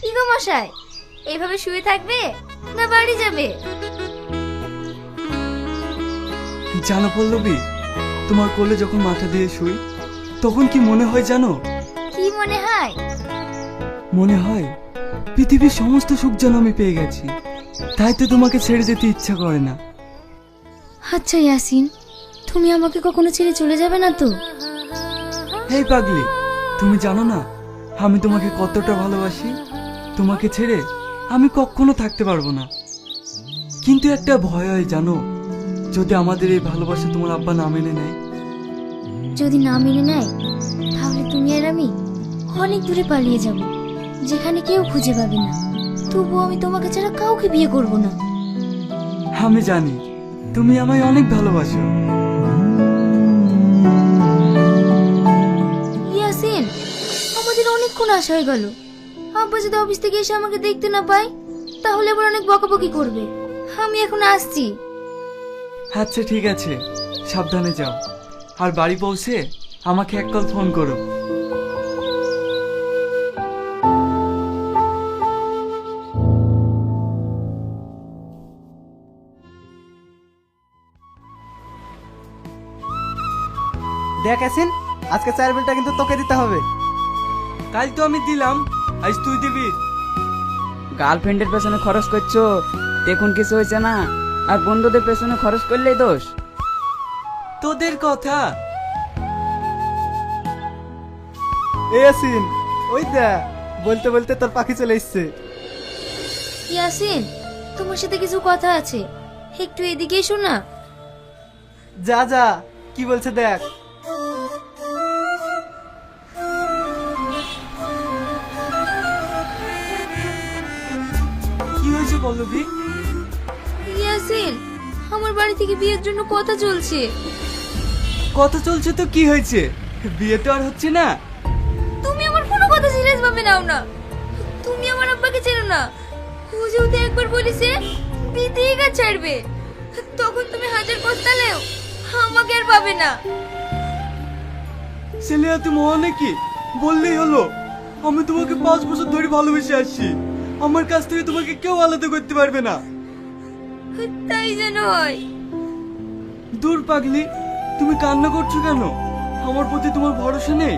কি গো মশাই, এইভাবে শুয়ে থাকবে না বাড়ি যাবে? জানো পল্লবী, তোমার কোলে যখন মাথা দিয়ে শুই তখন কি মনে হয় জানো? কি মনে হয়? মনে হয় পৃথিবীর সমস্ত সুখ যেন আমি পেয়ে গেছি, তাই তো তোমাকে ছেড়ে যেতে ইচ্ছা করে না। আচ্ছা ইয়াসিন, তুমি আমাকে কখনো ছেড়ে চলে যাবে না তো? হেই পাগলি, তুমি জানো না আমি তোমাকে কতটা ভালোবাসি। তোমাকে ছেড়ে আমি কখনো থাকতে পারবো না। কিন্তু একটা ভয় হয় জানো, যদি আমাদের এই ভালোবাসা তোমার আব্বা না মেনে নেয়। যদি না মেনে নেয় তাহলে তুমি আর আমি অনেক দূরে পালিয়ে যাব, যেখানে কেউ খুঁজে পাবে না। তবুও আমি তোমাকে ছাড়া কাউকে বিয়ে করব না। আমি জানি তুমি আমায় অনেক ভালোবাসো। ইয়াসিন, আমাদের অনেকক্ষণ আশা হয়ে গেল। আব্বা যদি অফিস থেকে এসে আমাকে দেখতে না পায় তাহলে আবার অনেক বকাবকি করবে। আমি এখন আসছি। আচ্ছা ঠিক আছে, সাবধানে যাও, আর বাড়ি পৌঁছে আমাকে এক কল ফোন করো। দেখ আসিন, আজকে চায়ের বিলটা কিন্তু তোকে দিতে হবে। কাল তো আমি দিলাম, আজ তুই দিবি। গার্লফ্রেন্ডের পেছনে খরচ করছো, দেখুন কিছু হয়েছে না, আর বন্ধুদের পেছনে খরচ করলেই দোষ। তোদের কথা। এ আসিন, ওই দেখ, বলতে বলতে তোর পাখি চলে এসছে। ইয়াসিন, তোমার সাথে কিছু কথা আছে, একটু এদিকে এসো না। যা যা, কি বলছে দেখ। কি হয়েছে পল্লবী? ইয়াসিন, আমার বাড়ি থেকে বিয়ের জন্য কথা চলছে। কথা চলছে তো কি হয়েছে, বিয়ে তো আর হচ্ছে না। তুমি আমার কোনো কথা সিরিয়াস ভাবে নাও না। তুমি আমার আব্বাকে চেনো না, ও যেহেতু একবার বলেছে বিয়েতেই গা ছাড়বে, তখন তুমি হাজার পস্তালেও আমাকে আর পাবে না। ছেলে এত মহা নাকি, বললেই হলো। আমি তোমাকে 5 বছর ধরে ভালোবেসে আসছি, আমার কাছ থেকে তোমাকে কেউ আলাদা করতে পারবে না। তাই যেন হয়। দূর পাগলি, তুমি কান্না করছো কেন? আমার প্রতি তোমার ভরসা নেই?